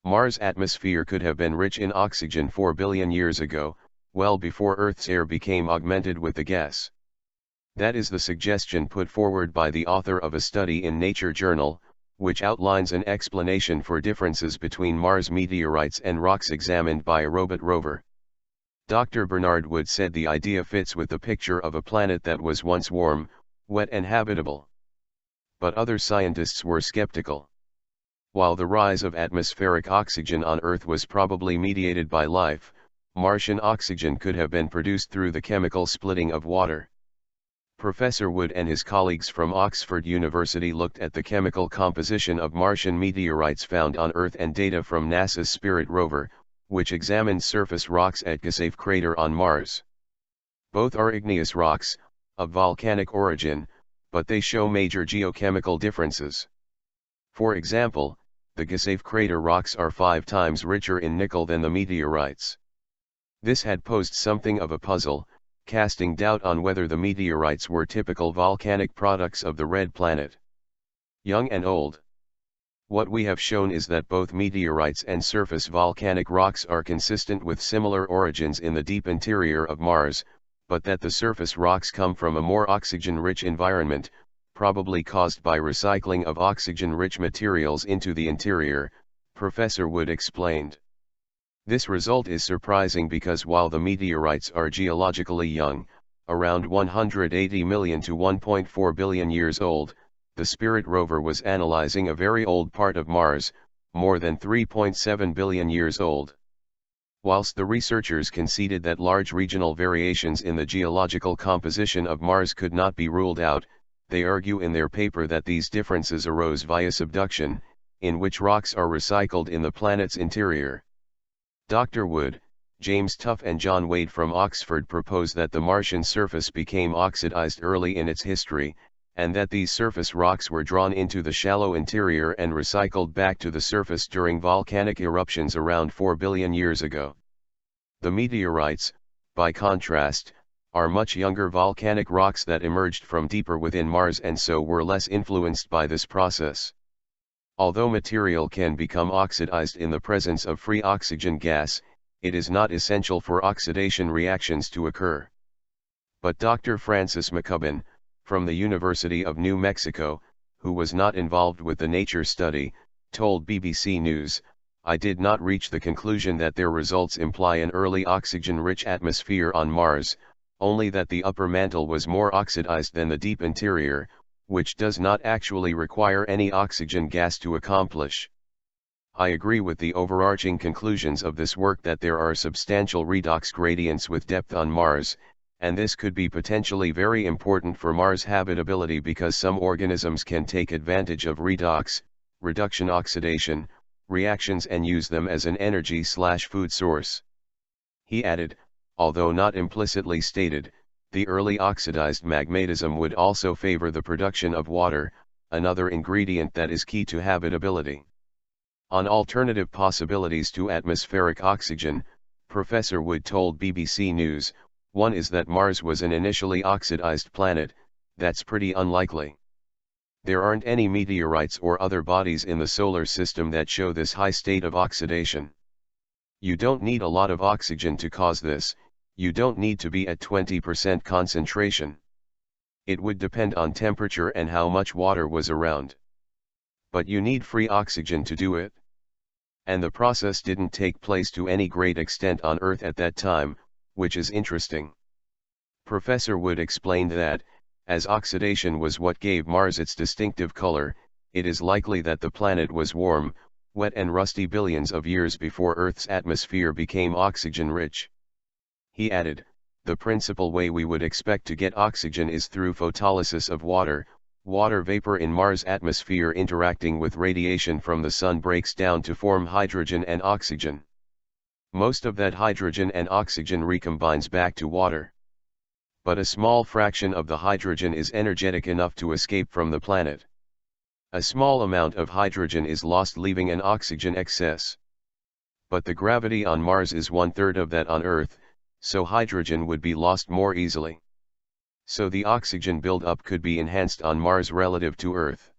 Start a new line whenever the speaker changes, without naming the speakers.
Mars' atmosphere could have been rich in oxygen 4 billion years ago, well before Earth's air became augmented with the gas. That is the suggestion put forward by the author of a study in Nature journal, which outlines an explanation for differences between Mars meteorites and rocks examined by a robot rover. Dr. Bernard Wood said the idea fits with the picture of a planet that was once warm, wet and habitable. But other scientists were skeptical. While the rise of atmospheric oxygen on Earth was probably mediated by life, Martian oxygen could have been produced through the chemical splitting of water. Professor Wood and his colleagues from Oxford University looked at the chemical composition of Martian meteorites found on Earth and data from NASA's Spirit rover, which examined surface rocks at Gusev Crater on Mars. Both are igneous rocks, of volcanic origin, but they show major geochemical differences. For example, the Gusev Crater rocks are 5 times richer in nickel than the meteorites. This had posed something of a puzzle, casting doubt on whether the meteorites were typical volcanic products of the red planet. Young and old. What we have shown is that both meteorites and surface volcanic rocks are consistent with similar origins in the deep interior of Mars, but that the surface rocks come from a more oxygen-rich environment, probably caused by recycling of oxygen-rich materials into the interior, Professor Wood explained. This result is surprising because while the meteorites are geologically young, around 180 million to 1.4 billion years old, the Spirit rover was analyzing a very old part of Mars, more than 3.7 billion years old. Whilst the researchers conceded that large regional variations in the geological composition of Mars could not be ruled out, they argue in their paper that these differences arose via subduction, in which rocks are recycled in the planet's interior. Dr. Wood, James Tuff and John Wade from Oxford propose that the Martian surface became oxidized early in its history, and that these surface rocks were drawn into the shallow interior and recycled back to the surface during volcanic eruptions around 4 billion years ago. The meteorites, by contrast, are much younger volcanic rocks that emerged from deeper within Mars and so were less influenced by this process. Although material can become oxidized in the presence of free oxygen gas, it is not essential for oxidation reactions to occur. But Dr. Francis McCubbin, from the University of New Mexico, who was not involved with the Nature study, told BBC News, "I did not reach the conclusion that their results imply an early oxygen-rich atmosphere on Mars, only that the upper mantle was more oxidized than the deep interior, which does not actually require any oxygen gas to accomplish. I agree with the overarching conclusions of this work that there are substantial redox gradients with depth on Mars, and this could be potentially very important for Mars habitability because some organisms can take advantage of redox, reduction oxidation, reactions and use them as an energy/food source." He added, although not implicitly stated, the early oxidized magmatism would also favor the production of water, another ingredient that is key to habitability. On alternative possibilities to atmospheric oxygen, Professor Wood told BBC News, one is that Mars was an initially oxidized planet. That's pretty unlikely. There aren't any meteorites or other bodies in the solar system that show this high state of oxidation. You don't need a lot of oxygen to cause this. You don't need to be at 20% concentration. It would depend on temperature and how much water was around. But you need free oxygen to do it. And the process didn't take place to any great extent on Earth at that time, which is interesting. Professor Wood explained that, as oxidation was what gave Mars its distinctive color, it is likely that the planet was warm, wet and rusty billions of years before Earth's atmosphere became oxygen-rich. He added, the principal way we would expect to get oxygen is through photolysis of water. Water vapor in Mars' atmosphere interacting with radiation from the Sun breaks down to form hydrogen and oxygen. Most of that hydrogen and oxygen recombines back to water. But a small fraction of the hydrogen is energetic enough to escape from the planet. A small amount of hydrogen is lost, leaving an oxygen excess. But the gravity on Mars is 1/3 of that on Earth, so hydrogen would be lost more easily. So the oxygen buildup could be enhanced on Mars relative to Earth.